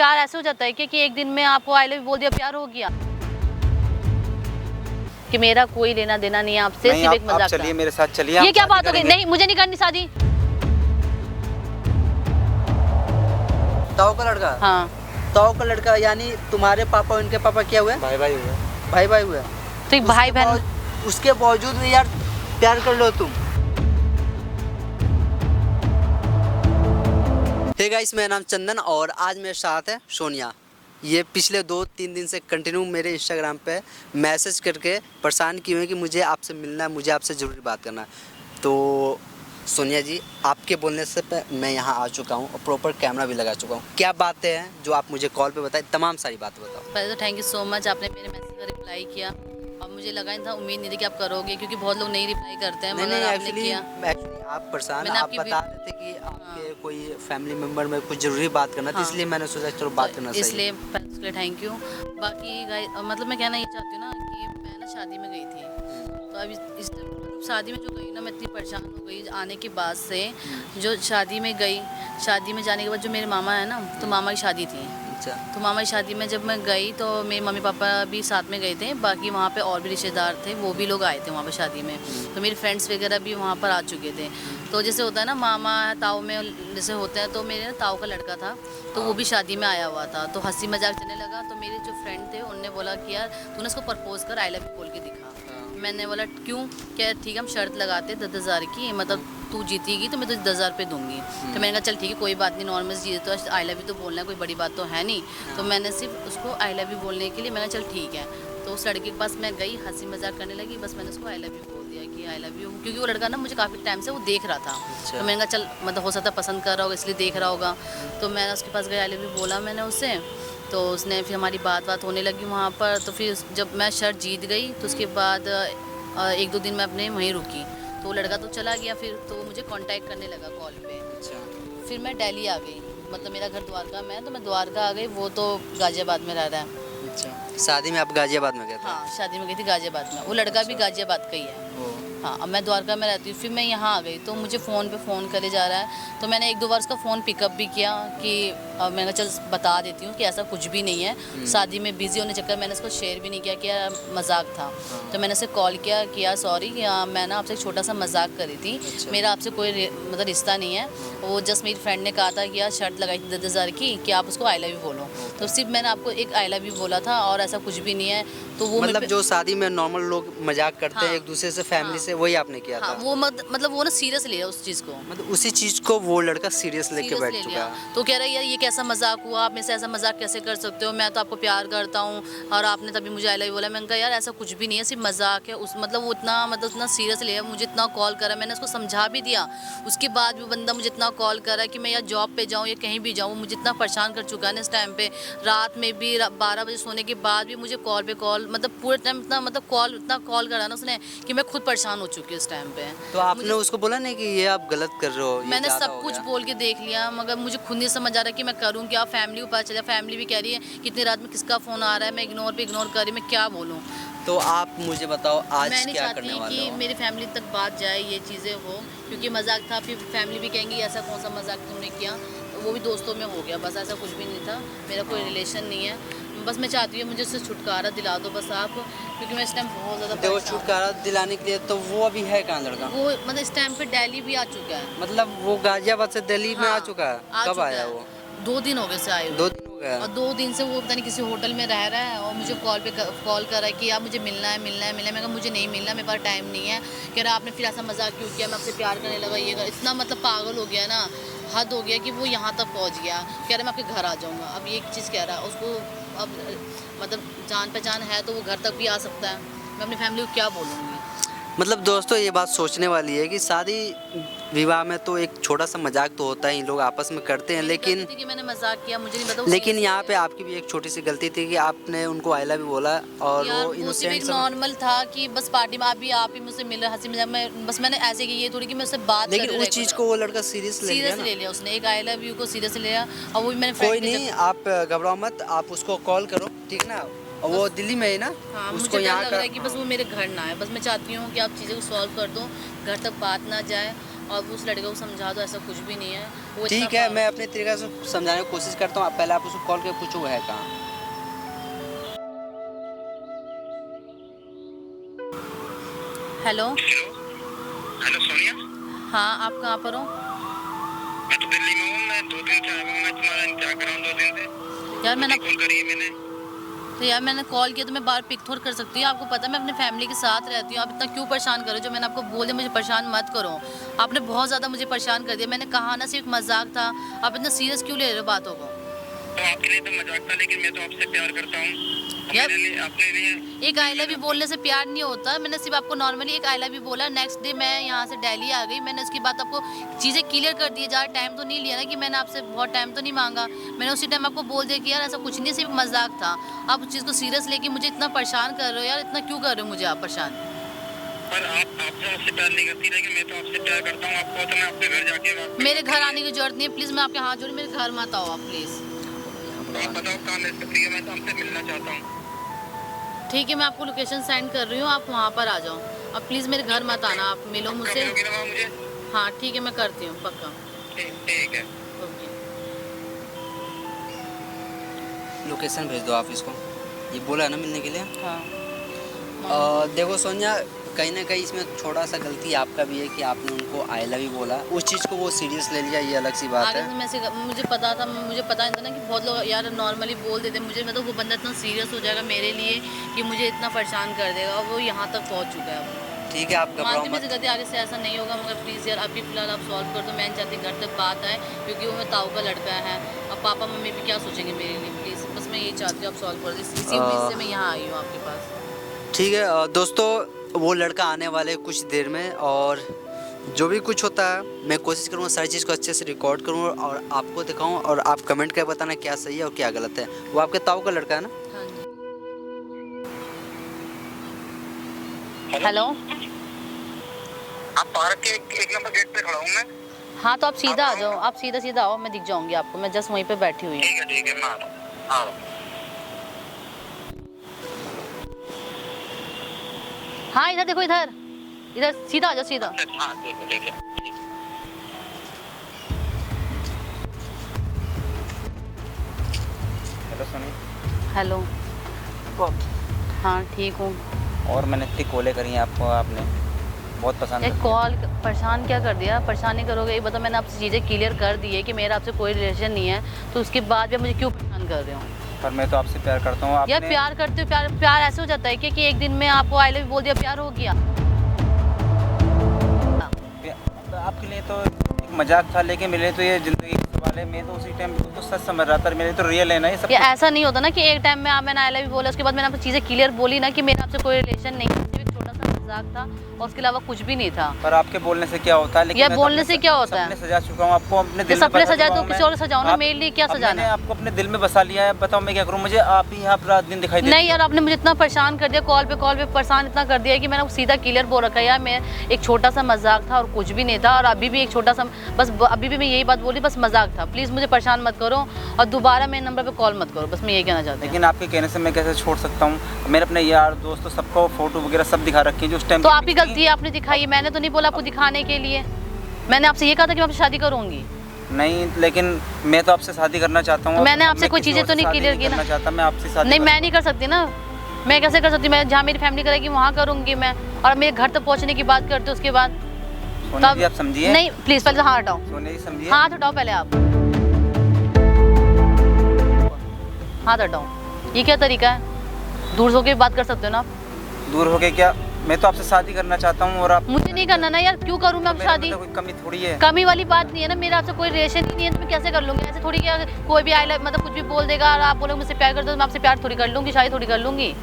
प्यार ऐसे हो जाता है कि एक दिन में आपको आई लव यू बोल दिया, प्यार हो गया? कि मेरा कोई लेना देना नहीं है आपसे, सिर्फ एक मजाक था। चलिए मेरे साथ चलिए। ये क्या बात हो गई? नहीं, मुझे नहीं करनी शादी। ताऊ का लड़का? हाँ। ताऊ का लड़का यानी तुम्हारे पापा और इनके पापा क्या हुए? भाई भाई हुए। भाई भाई हुए? तो एक भाई बहन, उसके बावजूद भी यार प्यार कर लो तुम। हे गाइस, मेरा नाम चंदन और आज मेरे साथ है सोनिया। ये पिछले 2-3 दिन से कंटिन्यू मेरे इंस्टाग्राम पे मैसेज करके परेशान किए हुए कि मुझे आपसे मिलना है, मुझे आपसे ज़रूरी बात करना है। तो सोनिया जी, आपके बोलने से मैं यहाँ आ चुका हूँ और प्रॉपर कैमरा भी लगा चुका हूँ। क्या बातें हैं जो आप मुझे कॉल पे बताएं, तमाम सारी बातें बताओ। पहले तो थैंक यू सो मच, आपने मेरे मैसेज का रिप्लाई किया और मुझे लगा नहीं था, उम्मीद नहीं थी कि आप करोगे, क्योंकि बहुत लोग नहीं रिप्लाई करते हैं। नहीं, आपने एक्चुअली किया। आप परेशान, मैंने आप आपकी बता रहे थे कि आपके कोई फैमिली मेंबर में कुछ ज़रूरी बात करना था, इसलिए मैंने सोचा चलो बात करना सही है। इसलिए उसके लिए थैंक यू। बाकी मतलब मैं कहना ये चाहती हूँ ना कि मैं ना शादी में गई थी, तो अभी इस शादी में जो गई ना, मैं इतनी परेशान हो गई आने के बाद से। जो शादी में गई, शादी में जाने के बाद जो मेरे मामा है ना, तो मामा की शादी थी। अच्छा। तो मामा की शादी में जब मैं गई तो मेरे मम्मी पापा भी साथ में गए थे, बाकी वहाँ पे और भी रिश्तेदार थे, वो भी लोग आए थे वहाँ पे शादी में। तो मेरे फ्रेंड्स वगैरह भी वहाँ पर आ चुके थे। तो जैसे होता है ना मामा ताऊ में जैसे होते हैं, तो मेरे ना ताऊ का लड़का था, तो वो भी शादी में आया हुआ था। तो हंसी मजाक चलने लगा, तो मेरे जो फ्रेंड थे उनने बोला कि यार तूने उसको प्रपोज कर, आई लव यू बोल के दिखा। मैंने बोला क्यों? क्या ठीक है, हम शर्त लगाते 10,000 की, मतलब तू जीतेगी तो मैं तुझे 10,000 रुपये दूंगी। तो मैंने कहा चल ठीक है, कोई बात नहीं, नॉर्मल जीते तो आई लव यू तो बोलना है, कोई बड़ी बात तो है नहीं। तो मैंने सिर्फ उसको आई लव यू बोलने के लिए मैंने चल ठीक है। तो उस लड़के के पास मैं गई, हंसी मजाक करने लगी, बस मैंने उसको आई लव यू बोल दिया कि आई लव यू, क्योंकि वो लड़का ना मुझे काफ़ी टाइम से वो देख रहा था। तो मैंने कहा चल, मतलब हो सकता है पसंद कर रहा होगा इसलिए देख रहा होगा। तो मैंने उसके पास गई, आई लव यू बोला मैंने उससे। तो उसने फिर हमारी बात होने लगी वहाँ पर। तो फिर जब मैं शर्त जीत गई तो उसके बाद 1-2 दिन मैं अपने वहीं रुकी। तो वो लड़का तो चला गया, फिर तो मुझे कांटेक्ट करने लगा कॉल पे। अच्छा। फिर मैं दिल्ली आ गई, मतलब मेरा घर द्वारका में है, तो मैं द्वारका आ गई, वो तो गाजियाबाद में रह रहा है। अच्छा, शादी में आप गाजियाबाद में गए थे? हाँ, शादी में गई थी गाजियाबाद में, वो लड़का भी गाजियाबाद का ही है। हाँ, अब मैं द्वारका में रहती हूँ। फिर मैं यहाँ आ गई तो मुझे फ़ोन पे फ़ोन करे जा रहा है। तो मैंने 1-2 बार उसका फ़ोन पिकअप भी किया कि मैंने चल बता देती हूँ कि ऐसा कुछ भी नहीं है। शादी में बिज़ी होने चक्कर मैंने उसको शेयर भी नहीं किया कि यार मजाक था। तो मैंने उसे कॉल किया कि यार सॉरी, मैं ना आपसे एक छोटा सा मजाक करी थी। अच्छा। मेरा आपसे कोई मतलब रिश्ता नहीं है। वो जस्ट मेरी फ्रेंड ने कहा था कि यार शर्त लगाई थी 10,000 की कि आप उसको आई लव यू बोलो। तो सिर्फ मैंने आपको एक आई लव यू बोला था और ऐसा कुछ भी नहीं है। तो वो मतलब जो शादी में नॉर्मल लोग मजाक करते हैं एक दूसरे से, फैमिली से, वही आपने किया था? वो मतलब वो ना सीरियस लिया उस चीज़ को, मतलब उसी चीज को वो लड़का सीरियस लेके बैठ ले चुका लिया। है। तो कह रहा है यार ये कैसा मजाक हुआ, आप मेरे से ऐसा मजाक कैसे कर सकते हो, मैं तो आपको प्यार करता हूँ और आपने तभी मुझे आई लव यू बोला। मैंने कहा यार ऐसा कुछ भी नहीं है, सिर्फ मजाक है। उस मतलब वो इतना सीरियस लिया, मुझे इतना कॉल करा, मैंने उसको समझा भी दिया। उसके बाद भी बंदा मुझे इतना कॉल करा कि मैं यार जॉब पे जाऊँ या कहीं भी जाऊँ, मुझे इतना परेशान कर चुका है ना इस टाइम पे। रात में भी 12 बजे सोने के बाद भी मुझे कॉल पे कॉल, मतलब पूरे टाइम इतना कॉल करा ना उसने कि मैं खुद परेशान हो चुकी हूँ इस टाइम पे। तो आपने उसको बोला नहीं कि ये आप गलत कर रहे हो? ये मैंने ज़्यादा सब हो कुछ गया। बोल के देख लिया, मगर मुझे खुद नहीं समझ आ रहा कि मैं करूँ क्या। फैमिली को पता चला, फैमिली भी कह रही है कि इतनी रात में किसका फ़ोन आ रहा है, मैं इग्नोर कर रही, मैं क्या बोलूँ। तो आप मुझे बताओ आज मैं नहीं क्या चाहती करने वाले कि हो? मेरी फैमिली तक बात जाए, ये चीज़ें हो, क्योंकि मजाक था। फिर फैमिली भी कहेंगी ऐसा कौन सा मजाक तुमने किया। तो वो भी दोस्तों में हो गया, बस ऐसा कुछ भी नहीं था, मेरा कोई रिलेशन नहीं है। बस मैं चाहती हूँ मुझे उससे छुटकारा दिला दो बस आप, क्योंकि मैं इस टाइम बहुत ज़्यादा देखो, परेशान हूँ। छुटकारा दिलाने के लिए तो वो अभी है कहाँ लड़का? वो मतलब इस टाइम पे दिल्ली भी आ चुका है। मतलब वो गाजियाबाद से दिल्ली में आ हाँ, चुका है? आ कब चुका आया है। वो? 2 दिन हो गए से आए हुए। 2 दिन हो गया? और 2 दिन से वो पता नहीं किसी होटल में रह रहा है और मुझे कॉल कर रहा है कि आप मुझे मिलना है। मैं कहा मुझे नहीं मिलना, मेरे पास टाइम नहीं है। कह रहा आपने फिर ऐसा मजाक क्यों किया, मैं आपसे प्यार करने लगा, ये इतना मतलब पागल हो गया ना, हद हो गया कि वो यहाँ तक पहुँच गया। कह रहा मैं आपके घर आ जाऊँगा। अब ये चीज़ कह रहा है उसको, अब मतलब जान पहचान है तो वो घर तक भी आ सकता है। मैं अपनी फैमिली को क्या बोलूँगी। मतलब दोस्तों, ये बात सोचने वाली है कि शादी विवाह में तो एक छोटा सा मजाक तो होता ही, लोग आपस में करते हैं, मेरी लेकिन गलती थी कि मैंने मजाक किया, मुझे नहीं पता वो लेकिन serious यहाँ है। पे आपकी भी एक छोटी सी गलती थी कि आपने उनको आई लव यू बोला और यार वो वो सिर्फ इनोसेंट एक नॉर्मल था कि बस पार्टी में आप ही मुझसे मिल रहे, हंसी मजाक में बस मैंने ऐसे की, ये थोड़ी कि मैं उससे बात कर लेकिन रही हूँ उस चीज़ को वो लड़का सीरियस ले लिया सीरियस ना। ले लिया उसने, एक आई लव यू को सीरियस ले लिया। और वो भी मैंने कोई friend के नहीं, आप घबराओ मत, आप उसको कॉल करो, ठीक ना? और वो दिल्ली में है ना? हाँ, उसको मुझे डर यहाँ लग का रहा है कि बस वो मेरे घर ना आए। बस मैं चाहती हूँ कि आप चीज़ें को सॉल्व कर दो, घर तक बात ना जाए और वो उस लड़के को समझा दो ऐसा कुछ भी नहीं है। वो ठीक इतना है, पागल- मैं अपने तरीके से समझाने की कोशिश करता हूँ। आप पहले आप उसको कॉल करके पूछो वो है कहाँ। हेलो। हेलो सोनिया, हाँ, आप कहाँ पर हो? मैं तो दिल्ली में हूँ। मैं 2 दिन से आया हूँ। मैं तुम्हारा इंतजार कर रहा हूँ 2 दिन से। यार मैंने कॉल करी है मैंने। तो यार मैंने कॉल किया तो मैं बार पिक थोड़ा कर सकती हूँ। आपको पता है मैं अपने फैमिली के साथ रहती हूँ। आप इतना क्यों परेशान करो? जो मैंने आपको बोल दिया मुझे परेशान मत करो। आपने बहुत ज़्यादा मुझे परेशान कर दिया। मैंने कहा ना सिर्फ मजाक था। आप इतना सीरियस क्यों ले रहे हो बातों को? तो आपके लिए तो मजाक था, लेकिन मैं तो आपसे प्यार करता हूँ। यार- मेरे लिए, अपने लिए एक आई लव यू बोलने से प्यार नहीं होता। मैंने सिर्फ आपको नॉर्मली एक आई लव यू बोला। नेक्स्ट डे मैं यहाँ से दिल्ली आ गई। मैंने उसकी बात आपको चीज़ें क्लियर कर दी। ज़्यादा टाइम तो नहीं लिया ना कि मैंने आपसे बहुत टाइम तो नहीं मांगा। मैंने उसी टाइम आपको बोल दिया कि यार ऐसा कुछ नहीं, सिर्फ मजाक था। आप उस चीज़ को सीरियस लेके मुझे इतना परेशान कर रहे हो यार। इतना क्यों कर रहे हो मुझे आप परेशान? पर आप तो मुझसे प्यार नहीं करती, लेकिन मैं तो आपसे प्यार करता हूँ। आपको तो मैं आपके घर जाके बात मेरे घर आने की जरूरत नहीं है। प्लीज़ मैं आपके हाथ जोड़ी, मेरे घर मत आओ आप प्लीज़। तो आप बताओ कहाँ मिल सकती है? मैं तो आपसे मिलना चाहता हूँ। ठीक है, मैं आपको लोकेशन सेंड कर रही हूँ, आप वहाँ पर आ जाओ। अब प्लीज़ मेरे घर मत आना, आप मिलो कब मुझसे। मिलोगी ना वहाँ मुझे? हाँ ठीक है, मैं करती हूँ पक्का। ठीक है। ओके। लोकेशन भेज दो आप इसको। ये बोला है ना मिलने के लिए। हाँ देखो सोनिया, कहीं ना कहीं इसमें थोड़ा सा गलती आपका भी है कि आपने उनको आई लव यू बोला। उस चीज़ को वो सीरियस ले लिया, ये अलग सी बात आगे है। से मुझे पता नहीं था ना कि बहुत लोग यार नॉर्मली बोल देते मुझे। मैं तो वो बंदा इतना सीरियस हो जाएगा मेरे लिए कि मुझे इतना परेशान कर देगा। और वो यहाँ तक पहुँच चुका है अब। ठीक है, आप घबराओ मानती मत। मेरी गलती, आगे से ऐसा नहीं होगा। मगर प्लीज़ यार अभी फिलहाल आप सॉल्व कर दो। मैं नहीं चाहती घर तक बात आए, क्योंकि वो मैं ताऊ का लड़का है। अब पापा मम्मी भी क्या सोचेंगे मेरे लिए? प्लीज़ बस मैं यही चाहती हूँ आप सॉल्व कर दो। इसी उम्मीद से मैं यहाँ आई हूँ आपके पास। ठीक है दोस्तों, वो लड़का आने वाले कुछ देर में, और जो भी कुछ होता है मैं कोशिश करूँगा सारी चीज़ को अच्छे से रिकॉर्ड करूँ और आपको दिखाऊँ, और आप कमेंट करके बताना क्या सही है और क्या गलत है। वो आपके ताऊ का लड़का है ना? हाँ जी। हेलो। आप पार्क के 1 नंबर गेट पे खड़ा हूँ मैं। हाँ तो आप सीधा आ जाओ, आप सीधा आओ, मैं दिख जाऊंगी आपको। मैं जस्ट वहीं पे बैठी हुई हूँ। ठीक है, मैं आ रहा हूँ। आओ। हाँ इधर देखो, इधर सीधा आ जाओ, सीधा। हाँ देखो। हेलो सोनी। हेलो। हाँ ठीक हूँ। और मैंने इतनी कॉलें करी हैं आपको, आपने बहुत पसंद एक कॉल परेशान क्या कर दिया? परेशान नहीं करोगे? ये बताओ, मैंने आपसे चीज़ें क्लियर कर दी है कि मेरा आपसे कोई रिलेशन नहीं है, तो उसके बाद भी आप मुझे क्यों परेशान कर रहे हो? पर मैं तो आपसे प्यार करता हूँ। यार प्यार करते हो, प्यार ऐसे हो जाता है कि एक दिन में आपको आई लव यू बोल दिया, प्यार हो गया? आपके लिए तो एक मजाक था, लेकिन मेरे लिए तो ये जिंदगी के सवाल है। मैं तो उसी टाइम तो सच समझ रहा था, मेरे लिए तो रियल है ना ये सब। ये ऐसा नहीं होता ना कि एक टाइम में मैंने आई लव यू बोला, उसके बाद मैंने आपको चीज़ें क्लियर बोली ना कि मेरा आपसे कोई रिलेशन नहीं है, सिर्फ एक छोटा सा मजाक था और उसके अलावा कुछ भी नहीं था। पर आपके बोलने से क्या होता है? लेकिन यार मैं तो बोलने अपने से क्या होता है? सपने सजा चुका हूँ आपको, अपने दिल में सपने बसा सजाए चुका तो हूँ किसी मैं। और सजाओ ना, आप- मेरे लिए क्या अब सजाना? मैंने आपको अपने दिल में बसा लिया है। बताओ मैं क्या करूँ? मुझे आप ही यहाँ रात दिन दिखाई देती नहीं यार, आपने मुझे इतना परेशान कर दिया, कॉल पे परेशान इतना कर दिया कि मैंने आपको सीधा क्लियर बोल रखा है यार, मैं एक छोटा सा मजाक था और कुछ भी नहीं था। और अभी भी एक छोटा सा, बस अभी भी मैं यही बात बोली, बस मजाक था। प्लीज़ मुझे परेशान मत करो और दोबारा मेरे नंबर पे कॉल मत करो, बस मैं यही कहना चाहती हूँ। लेकिन आपके कहने से मैं कैसे छोड़ सकता हूँ? मेरे अपने यार दोस्तों सबको फोटो वगैरह सब दिखा रखी है जो उस टाइम तो आपकी गलती है, आपने दिखाई है। मैंने तो नहीं बोला आपको दिखाने के लिए। मैंने आपसे ये कहा था कि मैं आपसे शादी करूंगी। नहीं, लेकिन मैं तो आपसे शादी करना चाहता हूँ। मैंने आपसे मैं कोई किसी चीज़ें और तो से नहीं शादी क्लियर की ना? करना चाहता, मैं आपसे शादी नहीं, मैं करूँगा। नहीं कर सकती ना। मैं कैसे कर सकती? मैं जहाँ मेरी फैमिली करेगी वहाँ करूँगी मैं, और मेरे घर तक पहुँचने की बात करते हो उसके बाद। सोनिया जी आप समझिए। नहीं प्लीज़, पहले हाथ हटाओ, सोनिया जी समझिए। हाथ हटाओ पहले आप, हाथ हटाओ। ये क्या तरीका है? दूर होकर बात कर सकते हो ना आप? दूर हो गए क्या? मैं तो आपसे शादी करना चाहता हूँ और आप मुझे नहीं करना ना यार, क्यों करूँ मैं अब मेरे में शादी? तो कोई कमी थोड़ी है। कमी वाली बात नहीं है ना, मेरा आपसे कोई रिलेशन ही नहीं है तो मैं कैसे कर लूँगी? ऐसे थोड़ी क्या कोई भी आई लव मतलब कुछ भी बोल देगा और आप बोलोगे मुझसे प्यार करते हो तो मैं आपसे प्यार थोड़ी कर लूँगी, शादी थोड़ी कर लूँगी।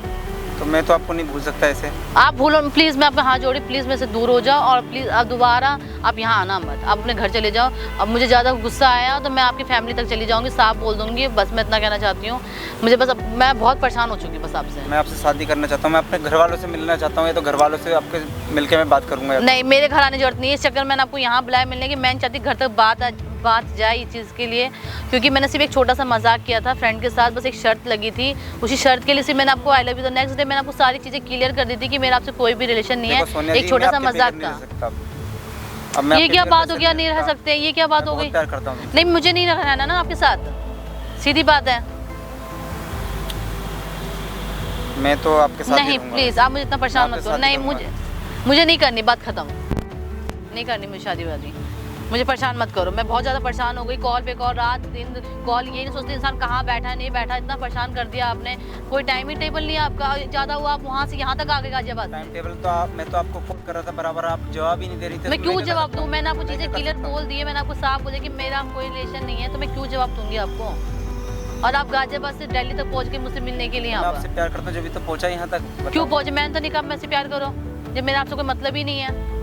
तो मैं तो आपको नहीं भूल सकता ऐसे। आप भूलो प्लीज़, मैं आपके हाथ जोड़ी, प्लीज़ मेरे से दूर हो जाओ और प्लीज़ अब दोबारा आप यहाँ आना मत, आप अपने घर चले जाओ। अब मुझे ज़्यादा गुस्सा आया तो मैं आपकी फैमिली तक चली जाऊँगी, साफ बोल दूँगी। बस मैं इतना कहना चाहती हूँ, मुझे बस अब मैं बहुत परेशान हो चुकी बस आपसे। मैं आपसे शादी करना चाहता हूँ, मैं अपने घर वालों से मिलना चाहता हूँ। या तो घर वालों से आपके मिलके मैं बात करूँगा। नहीं, मेरे घर आने की जरूरत नहीं है। इस चक्कर में मैंने आपको यहाँ बुलाया मिलने की। मैं नहीं चाहती घर तक बात जाए इस चीज़ के लिए, क्योंकि मैंने सिर्फ एक छोटा सा मजाक किया था फ्रेंड के साथ, बस एक शर्त लगी थी। उसी शर्त के लिए सिर्फ मैंने आपको आई लव यू, तो नेक्स्ट डे मैंने आपको सारी चीज़ें क्लियर कर दी थी कि मेरा आपसे कोई भी रिलेशन नहीं है, एक छोटा सा मज़ाक था। अब मैं ये आपके क्या घर बात कैसे हो गया, नहीं रह रहूंगा? सकते, ये क्या बात मैं हो बहुत गई? प्यार करता हूँ। नहीं मुझे नहीं रहना ना आपके साथ, सीधी बात है। मैं तो आपके साथ ही नहीं रहूंगा। प्लीज आप मुझे इतना परेशान मैं मत आपके करो। साथ ही नहीं रहूंगा। मुझे नहीं करनी, बात खत्म, नहीं करनी मुझे शादी वादी, मुझे परेशान मत करो। मैं बहुत ज़्यादा परेशान हो गई, कॉल पे कॉल, रात दिन कॉल, यही नहीं सोचते इंसान कहाँ बैठा है नहीं बैठा, इतना परेशान कर दिया आपने। कोई टाइम ही टेबल नहीं है आपका, ज़्यादा हुआ आप वहाँ से यहाँ तक आ गए गाजियाबाद। टाइम टेबल तो मैं तो आपको फोन कर रहा था बराबर, आप जवाब ही नहीं दे रही थी। मैं तो क्यों क्या कर जवाब सकता दूँ? हूँ? मैंने आपको मैं चीज़ें क्या कर क्लियर सकता हूँ? बोल दी है, मैंने आपको साफ बोला कि मेरा कोई रिलेशन नहीं है, तो मैं क्यों जवाब दूंगी आपको? और आप गाजियाबाद से दिल्ली तक पहुँच गए मुझसे मिलने के लिए मैं यहाँ आपसे पर। प्यार करता हूँ जब भी तो पहुंचा यहाँ तक। बताओ। क्यों पहुँचे? मैंने तो नहीं कहा मैं से प्यार करो, जब मेरा आपसे कोई मतलब ही नहीं है।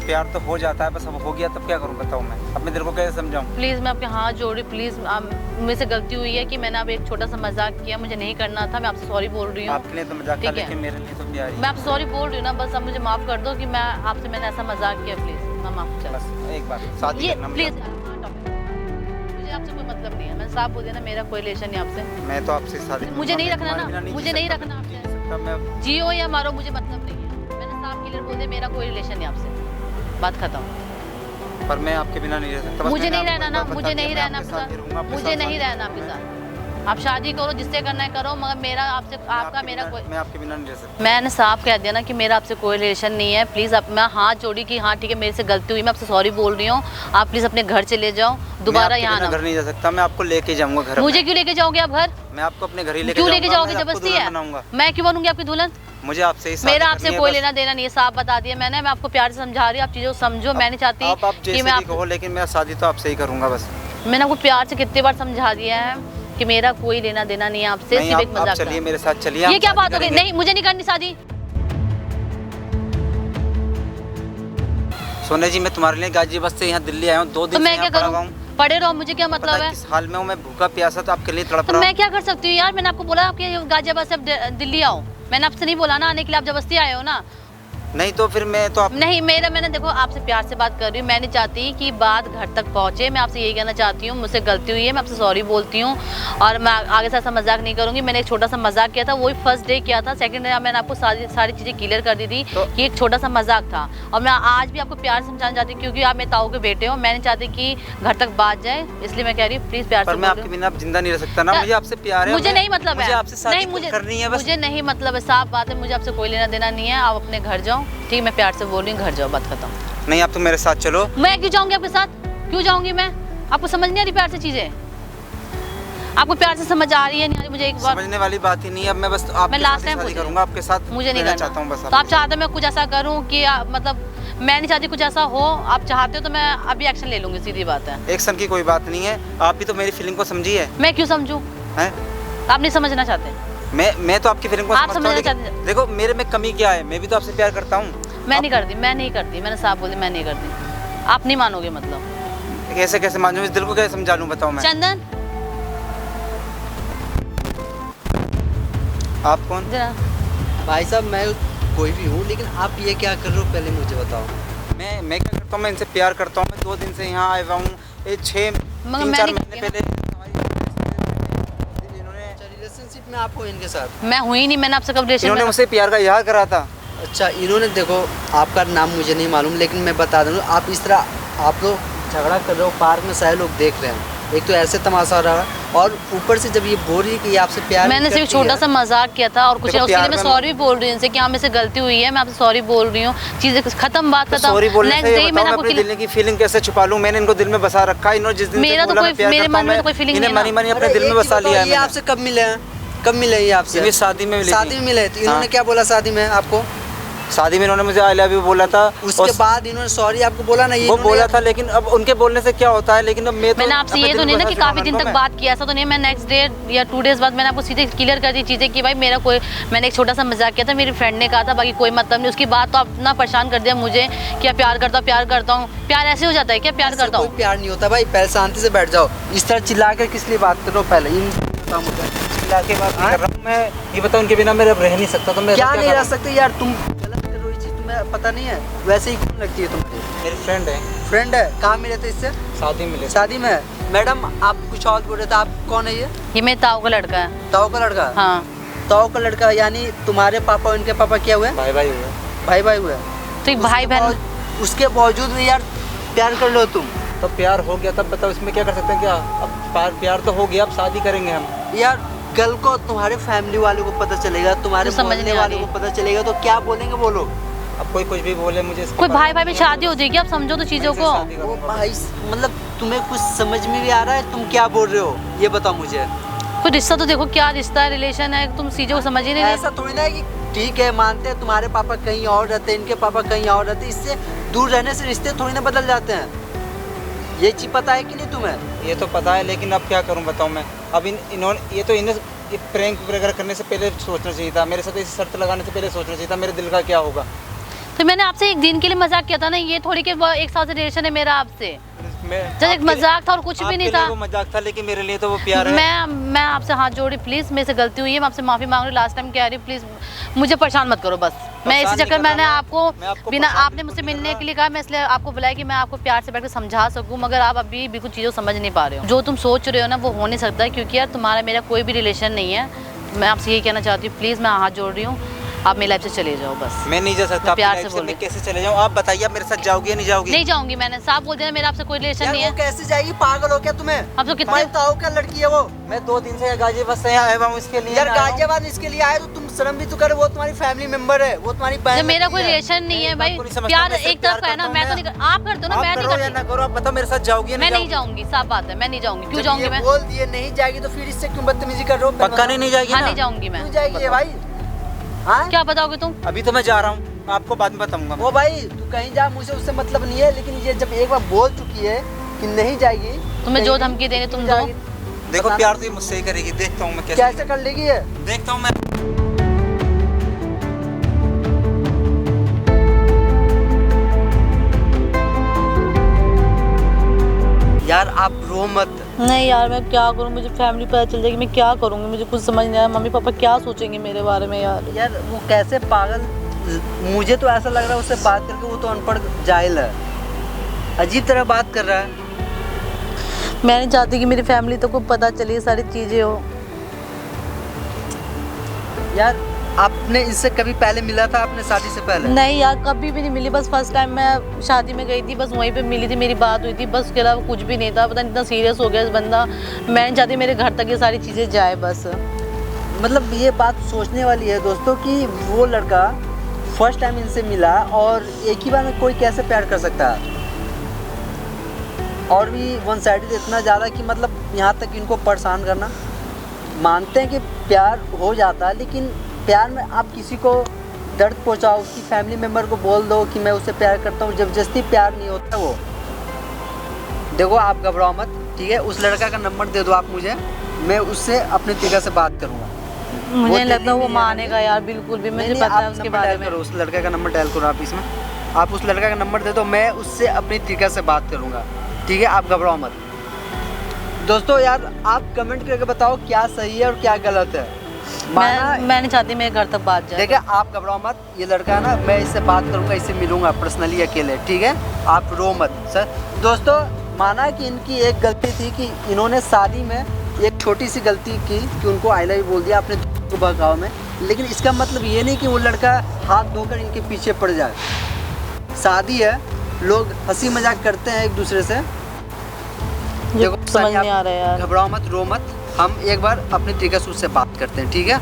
प्यार तो हो जाता है, बस अब हो गया तब क्या करूँ बताओ मैं अपने दिल को कैसे समझाऊँ? प्लीज़ मैं आपके हाथ जोड़ रही, प्लीज़ मेरे से गलती हुई है कि मैंने आप एक छोटा सा मजाक किया, मुझे नहीं करना था, मैं आपसे सॉरी बोल रही हूँ। आपके लिए तो मजाक था, ठीक है। लेकिन मेरे लिए तो प्यार ही। मैं आपसे सॉरी बोल रही हूँ ना, बस आप मुझे माफ़ कर दो कि मैंने ऐसा मजाक किया, प्लीज़ मैं माफ़ चाहती बस हूँ। एक बात, शादी ये करना मुझे। प्लीज़ मुझे आपसे कोई मतलब नहीं है, मैंने साफ बोल दिया ना, मेरा कोई रिलेशन नहीं आपसे। मैं तो आपसे शादी मुझे नहीं मैं रखना तुम्हारे ना, बिना मुझे जी नहीं सकता, रखना मैं जी आपसे। नहीं सकता, मैं जियो या मारो, मुझे मतलब नहीं है, मैंने साफ क्लियर बोल दिया मेरा कोई रिलेशन नहीं आपसे, बात खत्म। पर मैं आपके बिना नहीं रह सकता। बस मुझे मैंने नहीं आपको रहना एक ना, बार बता मुझे दिया, नहीं मैं रहना आपके आपके साथ ही रहूंगा, साथ, आपके मुझे साथ नहीं शादी रहना आपके करूंगा। साथ। आप शादी करो, जिससे करना है करो, मगर मेरा आपसे आपका मेरा कोई, मैं आपके बिना नहीं रह सकता। मैंने साफ कह दिया ना कि मेरा आपसे कोई रिलेशन नहीं है। प्लीज़ आप, मैं हाथ जोड़ी कि हाँ ठीक है मेरे से गलती हुई, मैं आपसे सॉरी बोल रही हूँ, आप प्लीज़ अपने घर चले जाओ, दोबारा यहाँ घर ना। नहीं जा सकता, मैं आपको लेके जाऊंगा घर। मुझे क्यों लेके जाओगे आप घर? मैं आपको अपने घर ही लेके क्यों लेके जाऊंगा, जाओगे? मैं आपको जबरदस्ती दुल्हन है? बनाऊंगा। मैं क्यों बनूंगी आपकी दुल्हन? मुझे आपसे ही शादी मेरा करनी आपसे है, कोई बस। लेना देना नहीं है, साफ बता दिया मैंने, मैं आपको प्यार से समझा रही हूँ, आप चीज़ों को समझो। मैं नहीं चाहती आप कि जैसे मैं भी कहो, लेकिन मैं शादी तो आपसे ही करूंगा बस। मैंने आपको प्यार से कितने बार समझा दिया है कि मेरा कोई लेना देना नहीं है आपसे, नहीं, सिर्फ एक आप मजाक चलिए था। मेरे साथ चलिए। ये हम क्या शादी बात हो गई? करेंगे। नहीं मुझे नहीं करनी शादी। सोने जी, मैं तुम्हारे लिए गाजीपुर से यहाँ दिल्ली आया हूँ, 2 तो दिन से मैं क्या यहाँ पड़ा हुआ करूँ? हूँ। पड़े रहो, मुझे क्या पता मतलब है है? किस हाल में हूँ मैं, भूखा प्यासा, तो आपके लिए तड़प तो रहा मैं हूँ। क्या कर सकती हूँ यार? मैंने आपको बोला आपके गाजियाबाद से अब दिल्ली आओ, मैंने आपसे नहीं बोला ना आने के लिए, आप जबरदस्ती आए हो ना। नहीं तो फिर मैं तो आप नहीं मैंने देखो आपसे प्यार से बात कर रही हूँ, मैं नहीं चाहती कि बात घर तक पहुँचे। मैं आपसे यही कहना चाहती हूँ, मुझसे गलती हुई है, मैं आपसे सॉरी बोलती हूँ, और मैं आगे से ऐसा मजाक नहीं करूँगी। मैंने एक छोटा सा मजाक किया था, वही फर्स्ट डे किया था, सेकंड डे मैंने आपको सारी चीज़ें क्लियर कर दी थी कि एक छोटा सा मजाक था, और मैं आज भी आपको प्यार समझाना चाहती हूँ क्योंकि आप मेरे ताऊ के बेटे हो। मैं नहीं चाहती कि घर तक बात जाए, इसलिए मैं कह रही हूँ प्लीज़ प्यार पर से मैं बोलो। आपके बिना जिंदा नहीं रह सकता ना, मुझे आपसे प्यार है। मुझे नहीं मतलब है, मुझे आपसे शादी नहीं मुझे करनी है बस। मुझे नहीं मतलब है, साफ बात है, मुझे आपसे कोई लेना देना नहीं है। आप अपने घर जाओ, ठीक है, मैं प्यार से बोल रही हूँ, घर जाओ, बात खत्म। नहीं, आप तो मेरे साथ चलो। मैं क्यों जाऊंगी आपके साथ? क्यों जाऊंगी मैं? आपको समझ नहीं आ रही प्यार से चीजें? आपको प्यार से समझ आ रही है नहीं आ रही? मुझे एक बार, समझने वाली बात ही नहीं है। अब मैं बस आपके last साथ ही time शादी पूछ रही करूंगा, आपके साथ मुझे नहीं रहना करना चाहता हूँ बस। तो आप चाहते हो मैं कुछ ऐसा करूं कि मतलब मैं नहीं चाहती कुछ ऐसा हो, आप चाहते हो तो मैं अभी एक्शन ले लूंगी, सीधी बात है। एक्शन की कोई बात नहीं है, आप भी तो मेरी फीलिंग को समझिए। मैं क्यों समझूं? हैं? आप नहीं समझना चाहते? मैं तो आपकी फीलिंग को आप समझता हूँ, समझना लेकिन देखो मेरे में कमी क्या है, मैं भी तो आपसे प्यार करता हूँ। मैं नहीं करती, मैं नहीं करती, मैंने साफ बोली मैं नहीं करती। आप नहीं मानोगे मतलब? कैसे कैसे मानूं, इस दिल को कैसे समझा लूं बताओ मैं। चंदन आप कौन? जरा भाई साहब मैं कोई भी हूँ, लेकिन आप ये क्या कर रहे हो पहले मुझे बताओ। मैं क्या करता हूँ, मैं इनसे प्यार करता हूँ। मैं 2 दिन से यहाँ आया हुआ हूँ, ये 3-4 नहीं महीने करती पहले इन्होंने अच्छा रिलेशनशिप में आप हो इनके साथ? मैं हुई नहीं, मैंने आपसे कब रिलेशन इन्होंने में? मुझसे प्यार का इजहार करा था। अच्छा इन्होंने, देखो आपका नाम मुझे नहीं मालूम, लेकिन मैं बता दूँ आप इस तरह आप लोग झगड़ा कर रहे हो, पार्क में सारे लोग देख रहे हैं, एक तो ऐसे तमाशा रहा है, और ऊपर से जब ये बोल रही है कि ये आपसे प्यार मैंने सिर्फ छोटा सा मजाक किया था और कुछ देखो उसके लिए मैं प्यार सॉरी भी बोल रही हूँ इनसे कि हाँ मेरे से गलती हुई है, मैं आपसे सॉरी बोल रही हूँ, चीजें खत्म, बात खत्म। सॉरी बोलने नेक्स्ट से डे ये बताओ, मैंने मैं आपको अपने दिल की फीलिंग कैसे छुपा लूं? मैंने इनको दिल में बसा रखा है। इन्होंने जिस दिन मेरा से तो बोला कोई- मैं प्यार मेरे करता मन में हूं, तो कोई feeling इन्हें नहीं है मनी ना। अपने दिल में बसा लिया है ये मैंने। आपसे कब मिले हैं? कब मिले हैं ये आपसे? ये शादी में मिली थी। शादी में मिले, तो इन्होंने हाँ। क्या बोला शादी में आपको? शादी में इन्होंने मुझे आई लव यू बोला था, उसके बाद इन्होंने सॉरी आपको बोला ना? ये वो इन्होंने- बोला था, लेकिन अब उनके बोलने से क्या होता है? लेकिन अब मैं तो मैंने आपसे अपने ये दिल तो में नहीं ना बसा कि चुका काफी हूं, दिन उनको तक मैं। बात किया, ऐसा तो नहीं। मैं नेक्स्ट डे या 2 डेज बाद मैंने आपको सीधे क्लियर कर दी चीजें कि भाई मेरा कोई, मैंने एक छोटा सा मजाक किया था, मेरी फ्रेंड ने कहा था, बाकी कोई मतलब नहीं। उसकी बात तो आप इतना परेशान कर दिया मुझे कि आप प्यार करता हूँ। प्यार ऐसे हो जाता है क्या? प्यार ऐसे करता कोई हूँ? प्यार नहीं होता भाई, पहले शांति से बैठ जाओ। इस तरह चिल्ला कर किस लिए बात कर रहे हो? पहले इन बताओ मुझे। चिल्ला के बात नहीं कर रहा हूं मैं, ये बताओ उनके बिना मैं अब रह नहीं सकता, तो मैं क्या अब नहीं रह करूं? सकते यार, तुम गलत कर रहे हो, ये चीज़ तुम्हें पता नहीं है? वैसे ही कौन लगती है तुम्हारी? मेरी फ्रेंड है, फ्रेंड है? कहाँ मिले थे इससे? शादी मिले। शादी में? मैडम आप कुछ और बोल रहे थे, आप कौन है? ये मेरे ताऊ का लड़का है। ताऊ का लड़का? हाँ ताऊ का लड़का, यानी तुम्हारे पापा और इनके पापा क्या हुए? भाई भाई हुए। भाई भाई हुए? तो ये भाई बहन उसके बावजूद भी यार प्यार कर लो तुम। तो प्यार हो गया तब बताओ इसमें क्या कर सकते हैं क्या? अब प्यार तो हो गया, अब शादी करेंगे हम। यार कल को तुम्हारे फैमिली वालों को पता चलेगा, तुम्हारे तो समझ मोहल्ले नहीं आ वालों रही। को पता चलेगा तो क्या बोलेंगे वो लोग? अब कोई कुछ भी बोले मुझे इसके कोई बारे भाई भाई में शादी हो जाएगी, आप समझो तो चीज़ों को। शादी वो करूंगा। भाई मतलब तुम्हें कुछ समझ में भी आ रहा है तुम क्या बोल रहे हो? ये बताओ मुझे। कोई रिश्ता तो देखो, क्या रिश्ता है, रिलेशन है, तुम चीज़ों को समझ ही नहीं रहे। ऐसा थोड़ी ना है कि ठीक है मानते हैं तुम्हारे पापा कहीं और रहते हैं, इनके पापा कहीं और रहते हैं, इससे दूर रहने से रिश्ते थोड़ी ना बदल जाते हैं। ये चीज पता है कि नहीं तुम्हें? ये तो पता है, लेकिन अब क्या करूं बताओ मैं। अब इन्होंने ये प्रैंक वगैरह करने से पहले सोचना चाहिए था, मेरे साथ ऐसी शर्त लगाने से पहले सोचना चाहिए था मेरे दिल का क्या होगा। तो मैंने आपसे एक दिन के लिए मजाक किया था ना, ये थोड़ी कि वो 1 साल से रिलेशन है मेरा आपसे। जब एक मजाक था और कुछ भी नहीं था। वो मजाक था, लेकिन मेरे लिए तो वो प्यार है। मैं आपसे हाथ जोड़ी, प्लीज मेरे से गलती हुई है, मैं आपसे माफी मांग रही हूँ, लास्ट टाइम कह रही हूँ, प्लीज मुझे परेशान मत करो बस। मैं इसी चक्कर नहीं मैंने कर रहा मैं आपको बिना परेशान आपने मुझसे मिलने के लिए कहा, मैं इसलिए आपको बुलाया कि मैं आपको प्यार से बैठ कर समझा सकूं, मगर आप अभी भी कुछ चीज़ों समझ नहीं पा रहे हो। जो तुम सोच रहे हो ना वो हो नहीं सकता, क्योंकि यार तुम्हारा मेरा कोई भी रिलेशन नहीं है। मैं आपसे यही कहना चाहती हूँ, प्लीज़ मैं हाथ जोड़ रही हूँ, आप मेरी लाइफ से चले जाओ बस। मैं नहीं जा सकता, मैं प्यार आपकी से लाइफ बोल मैं रही कैसे चले जाऊँ? आप बताइए, आप मेरे साथ जाओगी या नहीं जाओगी? नहीं जाऊंगी, मैंने साफ बोल दिया मेरा आपसे कोई रिलेशन यार नहीं वो है। कैसे जाएगी? पागल हो क्या तुम्हें? अब तो कितने बताओ क्या लड़की है वो? मैं 2 दिन से गाजियाबाद से यहाँ आया हूँ इसके लिए। यार गाजियाबाद इसके लिए आए तो तुम शर्म भी तो करे, वो तुम्हारी फैमिली मेंबर है, वो तुम्हारी बहन जब मेरा लगती कोई है। रिलेशन नहीं है मैं भाई, आपको नहीं समझता, प्यार मैं सिर्फ एक तरफ का है ना, प्यार मैं तो करता नहीं, आप करते हो ना, मैं आप नहीं करो या ना करती। करो, आप बताओ मेरे साथ जाओगी या मैं नहीं जाओगी? जाऊंगी, साफ बात है, मैं नहीं जाऊंगी। क्यों जब जाऊंगी ये मैं? बोल दिए नहीं जाएगी तो फिर इससे क्यों बदतमीजी कर रहे हो? पक्का नहीं जाएगी हाँ ना? नहीं जाऊंगी मैं। क्यों जाएगी ये भाई? हाँ क्या बताओगे तुम? अभी तो मैं जा रहा हूँ, आपको बाद में बताऊंगा। वो भाई तू कहीं जा, मुझे उससे मतलब नहीं है, लेकिन ये जब एक बार बोल चुकी है कि नहीं जाएगी, तुम्हें जो कहीं धमकी देंगे तुम दो। जाएगी। देखो बताना। प्यार तो ये मुझसे ही करेगी, देखता हूँ मैं कैसे कैसे कर लेगी ये? देखता हूँ मैं। यार आप रो मत। नहीं यार मैं क्या करूँ, मुझे फैमिली पता चल जाएगी, मैं क्या करूँगी, मुझे कुछ समझ नहीं आया। मम्मी पापा क्या सोचेंगे मेरे बारे में यार। यार वो कैसे पागल, मुझे तो ऐसा लग रहा है उससे बात करके वो तो अनपढ़ जाहिल है, अजीब तरह बात कर रहा है। मैं नहीं चाहती कि मेरी फैमिली तो को पता चले ये सारी चीज़ें हो। यार आपने इससे कभी पहले मिला था अपने शादी से पहले? नहीं यार कभी भी नहीं मिली, बस फर्स्ट टाइम मैं शादी में गई थी, बस वहीं पे मिली थी, मेरी बात हुई थी, बस उसके अलावा कुछ भी नहीं था। पता नहीं इतना सीरियस हो गया इस बंदा, मैं नहीं चाहती मेरे घर तक ये सारी चीज़ें जाए बस। मतलब ये बात सोचने वाली है दोस्तों कि वो लड़का फर्स्ट टाइम इनसे मिला और एक ही बार में कोई कैसे प्यार कर सकता है, और भी वन साइडेड इतना ज़्यादा कि मतलब यहाँ तक इनको परेशान करना। मानते हैं कि प्यार हो जाता है, लेकिन प्यार में आप किसी को दर्द पहुँचाओ, उसकी फैमिली मेम्बर को बोल दो कि मैं उससे प्यार करता हूँ, ज़बरदस्ती प्यार नहीं होता वो। देखो आप घबराओ मत, ठीक है? उस लड़का का नंबर दे दो आप मुझे, मैं उससे अपने तरीके से बात करूँगा। मुझे नहीं लगता वो दिल्ली में मानेगा यार, बिल्कुल भी। मुझे नहीं, पता है आप उसके नंबर बारे डायल में। करो, उस लड़के का नंबर डायल करो आप इसमें, आप उस लड़का का नंबर दे दो, मैं उससे अपनी तरीके से बात करूँगा, ठीक है? आप घबराओ मत। दोस्तों यार आप कमेंट करके बताओ क्या सही है और क्या गलत है। मैं नहीं चाहती मेरे घर तक बात जाए। देखिए आप घबराओ मत, ये लड़का है ना, मैं इससे बात करूँगा, इससे मिलूंगा पर्सनली अकेले, ठीक है? आप रो मत सर। दोस्तों माना कि इनकी एक गलती थी कि इन्होंने शादी में एक छोटी सी गलती की कि उनको आई लव यू बोल दिया अपने दोस्त को बहकाव में, लेकिन इसका मतलब ये नहीं कि वो लड़का हाथ धोकर इनके पीछे पड़ जाए। शादी है, लोग हंसी मजाक करते हैं एक दूसरे से। समझ नहीं आ रहा है यार। घबराओ मत, रो मत, हम एक बार अपने तरीके से उससे बात करते हैं, ठीक है?